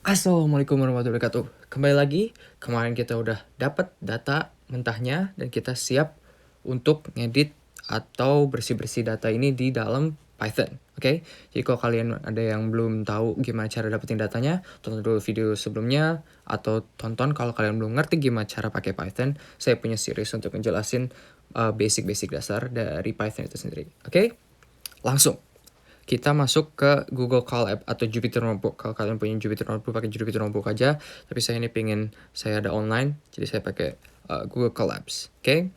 Assalamualaikum warahmatullahi wabarakatuh. Kembali lagi, kemarin kita udah dapat data mentahnya dan kita siap untuk ngedit atau bersih-bersih data ini di dalam Python. Oke, jadi kalau kalian ada yang belum tahu gimana cara dapetin datanya, tonton dulu video sebelumnya atau tonton kalau kalian belum ngerti gimana cara pakai Python. Saya punya series untuk menjelasin basic-basic dasar dari Python itu sendiri. Oke, langsung kita masuk ke Google Colab atau Jupyter Notebook. Kalau kalian punya Jupyter Notebook, pakai Jupyter Notebook aja. Tapi saya ini pengen saya ada online, jadi saya pakai Google Colabs. Oke,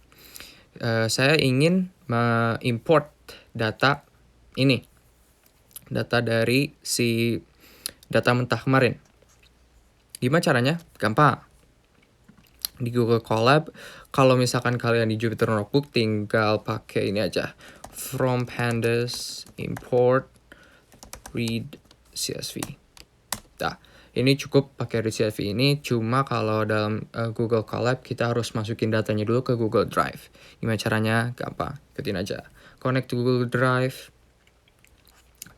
saya ingin mengimport data ini, data dari si data mentah kemarin. Gimana caranya? Gampang. Di Google Colab, kalau misalkan kalian di Jupyter Notebook, tinggal pakai ini aja. From pandas import read CSV. Nah, ini cukup pakai read CSV ini, cuma kalau dalam Google Colab kita harus masukin datanya dulu ke Google Drive. Gimana caranya? Gampang, ikutin aja. Connect to Google Drive.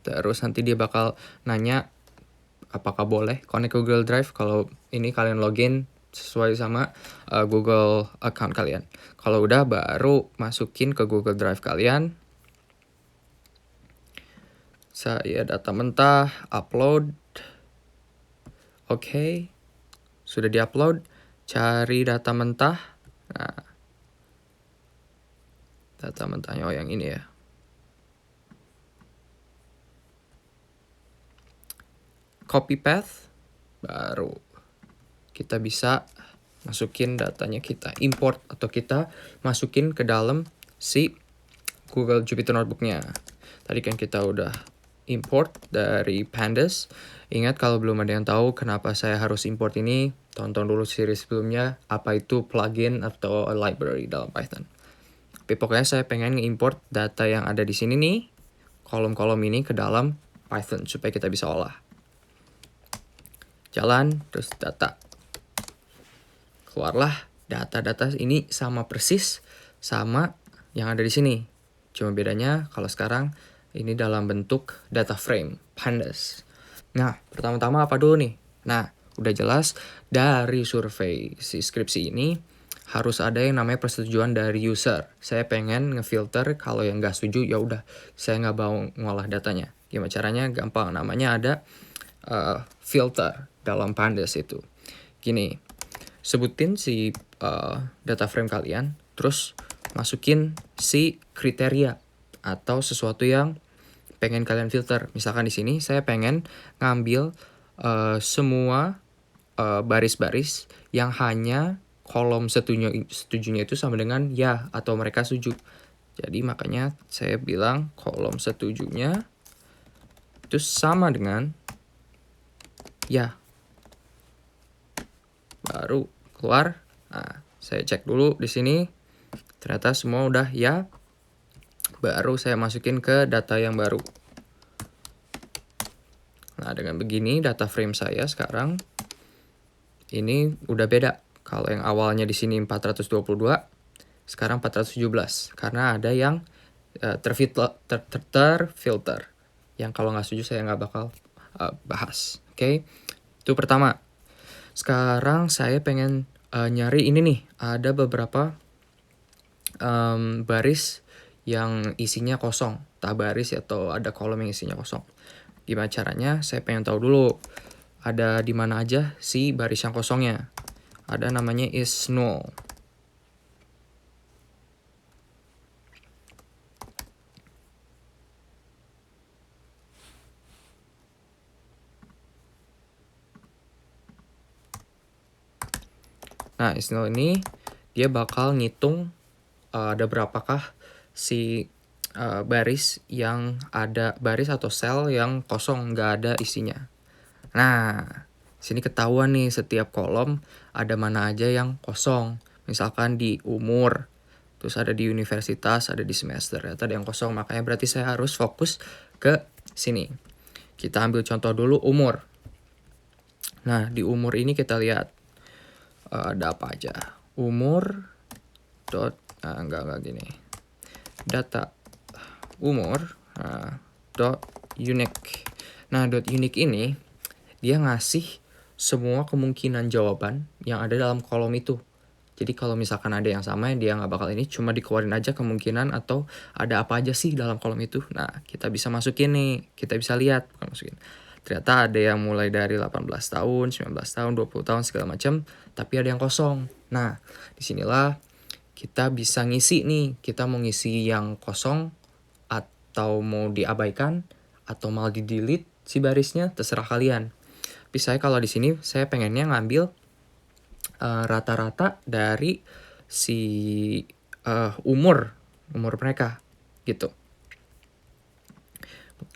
Terus nanti dia bakal nanya apakah boleh connect ke Google Drive kalau ini kalian login sesuai sama Google account kalian. Kalau udah, baru masukin ke Google Drive kalian. Saya data mentah, upload. Oke, sudah diupload. Cari data mentah. Nah, data mentahnya yang ini ya. Copy path, baru kita bisa masukin datanya, kita import atau kita masukin ke dalam si Google Jupyter Notebook-nya. Tadi kan kita udah import dari pandas. Ingat, kalau belum ada yang tahu kenapa saya harus import ini, tonton dulu series sebelumnya, apa itu plugin atau library dalam Python. Tapi pokoknya saya pengen nge-import data yang ada di sini nih, kolom-kolom ini ke dalam Python supaya kita bisa olah. Jalan, terus data. Keluarlah data-data ini sama persis sama yang ada di sini. Cuma bedanya kalau sekarang ini dalam bentuk data frame, pandas. Nah, pertama-tama apa dulu nih? Nah, udah jelas dari survei si skripsi ini harus ada yang namanya persetujuan dari user. Saya pengen ngefilter, kalau yang nggak setuju ya udah saya nggak mau ngolah datanya. Gimana caranya? Gampang, namanya ada filter dalam pandas itu. Gini, sebutin si data frame kalian, terus masukin si kriteria atau sesuatu yang pengen kalian filter. Misalkan di sini saya pengen ngambil semua baris-baris yang hanya kolom setujunya itu sama dengan ya atau mereka setuju. Jadi makanya saya bilang kolom setujunya itu sama dengan ya. Baru keluar. Nah, saya cek dulu di sini. Ternyata semua udah ya. Baru saya masukin ke data yang baru. Nah, dengan begini data frame saya sekarang ini udah beda. Kalau yang awalnya di sini 422, sekarang 417 karena ada yang terfilter. Yang kalau nggak setuju saya nggak bakal bahas. Oke, itu pertama. Sekarang saya pengen nyari ini nih. Ada beberapa baris yang isinya kosong, entah baris atau ada kolom yang isinya kosong. Gimana caranya? Saya pengen tahu dulu ada di mana aja si baris yang kosongnya. Ada namanya is null. Nah, is null ini dia bakal ngitung ada berapakah si baris yang ada, baris atau sel yang kosong nggak ada isinya. Nah, sini ketahuan nih setiap kolom ada mana aja yang kosong. Misalkan di umur, terus ada di universitas, ada di semester, ternyata ada yang kosong. Makanya berarti saya harus fokus ke sini. Kita ambil contoh dulu umur. Nah, di umur ini kita lihat ada apa aja. Umur dot enggak gini. Data umur dot unique. Nah, dot unique ini dia ngasih semua kemungkinan jawaban yang ada dalam kolom itu. Jadi kalau misalkan ada yang sama, dia nggak bakal ini, cuma dikeluarin aja kemungkinan atau ada apa aja sih dalam kolom itu. Nah, kita bisa masukin nih, kita bisa lihat, bukan masukin. Ternyata ada yang mulai dari 18 tahun, 19 tahun, 20 tahun, segala macam, tapi ada yang kosong. Nah, disinilah kita bisa ngisi nih, kita mau ngisi yang kosong, atau mau diabaikan, atau malah di-delete si barisnya, terserah kalian. Tapi saya kalau di sini, saya pengennya ngambil rata-rata dari si umur mereka gitu.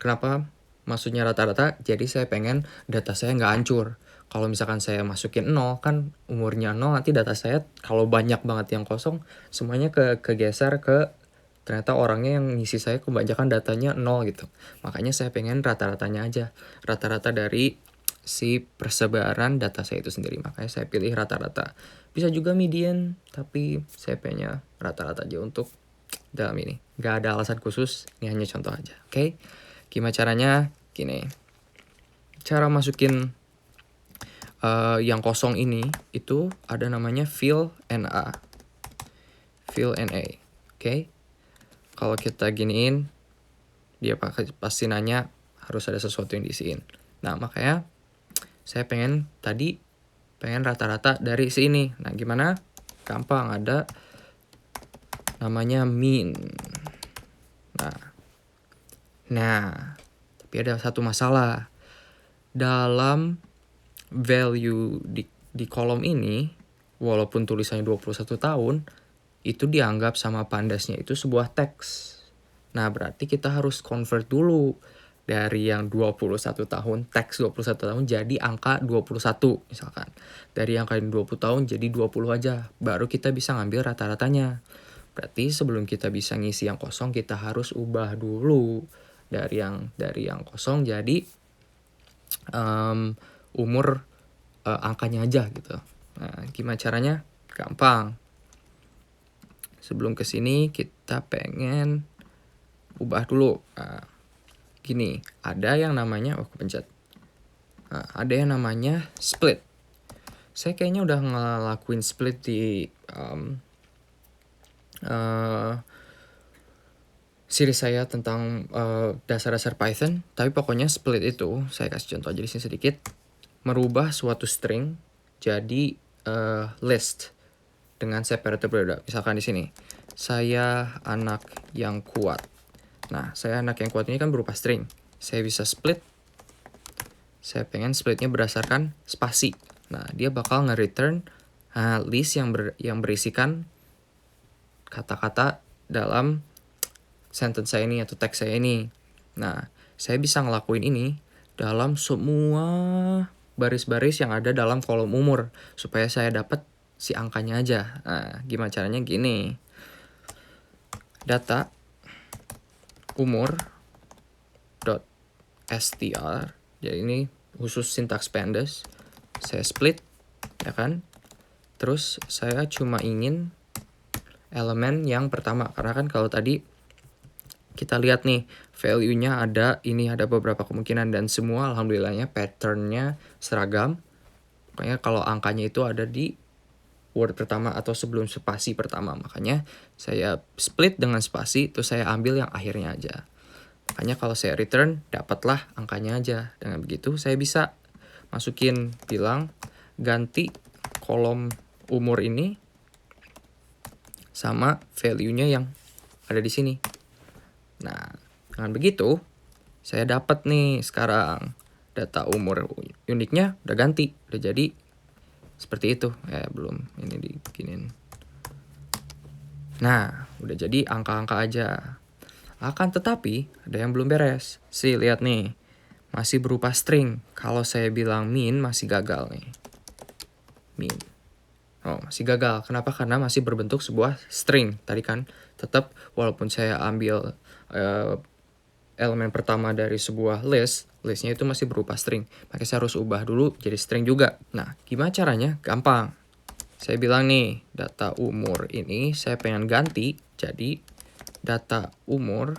Kenapa maksudnya rata-rata? Jadi saya pengen data saya nggak hancur. Kalau misalkan saya masukin 0, kan umurnya 0, nanti data saya kalau banyak banget yang kosong, semuanya kegeser ke ternyata orangnya yang ngisi saya kebanyakan datanya 0 gitu. Makanya saya pengen rata-ratanya aja. Rata-rata dari si persebaran data saya itu sendiri. Makanya saya pilih rata-rata. Bisa juga median, tapi saya pengennya rata-rata aja untuk dalam ini. Gak ada alasan khusus, ini hanya contoh aja. Oke? Gimana caranya? Gini. Cara masukin yang kosong ini, itu ada namanya fill NA. Fill NA. Oke? Kalau kita giniin, dia pasti nanya harus ada sesuatu yang diisiin. Nah, makanya saya pengen rata-rata dari sini. Nah, gimana? Gampang, ada namanya mean. Nah, tapi ada satu masalah. Dalam value di kolom ini, walaupun tulisannya 21 tahun, itu dianggap sama Pandasnya itu sebuah teks. Nah, berarti kita harus convert dulu dari yang 21 tahun, teks 21 tahun jadi angka 21 misalkan. Dari angka 20 tahun jadi 20 aja, baru kita bisa ngambil rata-ratanya. Berarti sebelum kita bisa ngisi yang kosong, kita harus ubah dulu dari yang kosong jadi umur angkanya aja gitu. Nah, gimana caranya? Gampang. Sebelum kesini kita pengen ubah dulu. Gini, ada yang namanya, kepencet. Ada yang namanya split. Saya kayaknya udah ngelakuin split di series saya tentang dasar-dasar Python. Tapi pokoknya split itu, saya kasih contoh aja di sini sedikit. Merubah suatu string jadi list dengan separator berbeda. Misalkan di sini, saya anak yang kuat. Nah, saya anak yang kuat ini kan berupa string. Saya bisa split. Saya pengen splitnya berdasarkan spasi. Nah, dia bakal nge-return list yang berisikan kata-kata dalam sentence saya ini atau teks saya ini. Nah, saya bisa ngelakuin ini dalam semua baris-baris yang ada dalam kolom umur supaya saya dapat si angkanya aja. Nah, gimana caranya? Gini. Data umur .str. Jadi ini khusus sintaks pandas. Saya split, ya kan? Terus saya cuma ingin elemen yang pertama, karena kan kalau tadi kita lihat nih value-nya ada beberapa kemungkinan dan semua alhamdulillahnya pattern-nya seragam. Pokoknya kalau angkanya itu ada di word pertama atau sebelum spasi pertama. Makanya saya split dengan spasi, terus saya ambil yang akhirnya aja. Makanya kalau saya return, dapatlah angkanya aja. Dengan begitu saya bisa masukin, bilang ganti kolom umur ini sama value-nya yang ada di sini. Nah, dengan begitu saya dapat nih sekarang data umur uniknya udah ganti, udah jadi seperti itu. Belum ini dibikinin. Nah, udah jadi angka-angka aja. Akan tetapi ada yang belum beres. Lihat nih, masih berupa string. Kalau saya bilang min masih gagal nih. Min. Masih gagal. Kenapa? Karena masih berbentuk sebuah string. Tadi kan tetap walaupun saya ambil elemen pertama dari sebuah listnya itu masih berupa string. Makanya saya harus ubah dulu jadi string juga. Nah, gimana caranya? Gampang. Saya bilang nih, data umur ini saya pengen ganti jadi data umur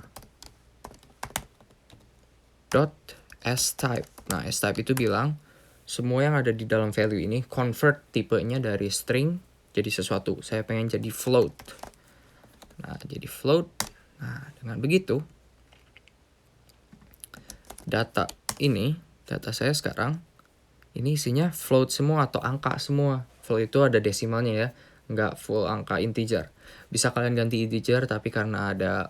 .type. Nah, type itu bilang semua yang ada di dalam value ini convert tipenya dari string jadi sesuatu. Saya pengen jadi float. Nah, jadi float. Nah, dengan begitu data saya sekarang ini isinya float semua atau angka semua. Float itu ada desimalnya ya, nggak full angka integer. Bisa kalian ganti integer, tapi karena ada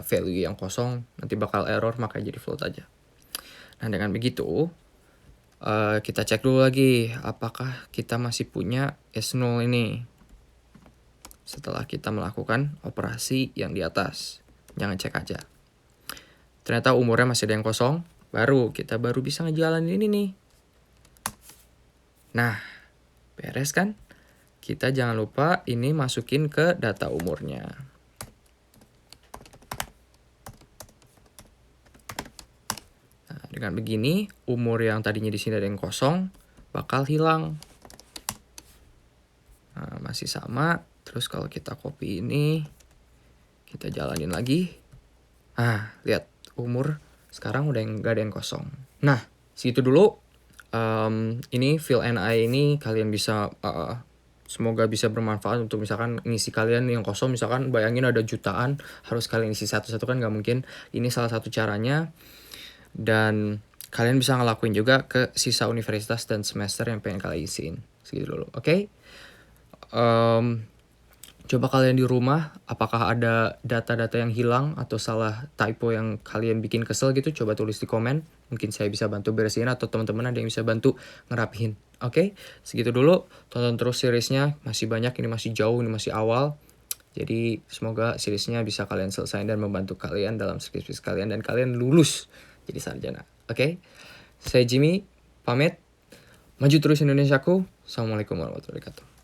value yang kosong, nanti bakal error, maka jadi float aja. Nah, dengan begitu kita cek dulu lagi apakah kita masih punya S0 ini setelah kita melakukan operasi yang di atas. Jangan cek aja. Ternyata umurnya masih ada yang kosong, kita baru bisa ngejalanin ini nih. Nah, beres kan? Kita jangan lupa ini masukin ke data umurnya. Nah, dengan begini, umur yang tadinya di sini ada yang kosong bakal hilang. Nah, masih sama. Terus kalau kita copy ini, kita jalanin lagi. Nah, lihat umur sekarang udah nggak ada yang kosong. Nah, segitu dulu. Ini fill NI ini kalian bisa semoga bisa bermanfaat untuk misalkan ngisi kalian yang kosong. Misalkan bayangin ada jutaan, harus kalian isi satu-satu kan nggak mungkin. Ini salah satu caranya. Dan kalian bisa ngelakuin juga ke sisa universitas dan semester yang pengen kalian isiin. Segitu dulu, oke? Coba kalian di rumah, apakah ada data-data yang hilang atau salah typo yang kalian bikin kesel gitu, coba tulis di komen. Mungkin saya bisa bantu bersihin atau teman-teman ada yang bisa bantu ngerapihin. Oke, segitu dulu. Tonton terus seriesnya, masih banyak, ini masih jauh, ini masih awal. Jadi semoga seriesnya bisa kalian selesai dan membantu kalian dalam skripsi kalian dan kalian lulus jadi sarjana. Oke, saya Jimmy, pamit. Maju terus Indonesiaku. Assalamualaikum warahmatullahi wabarakatuh.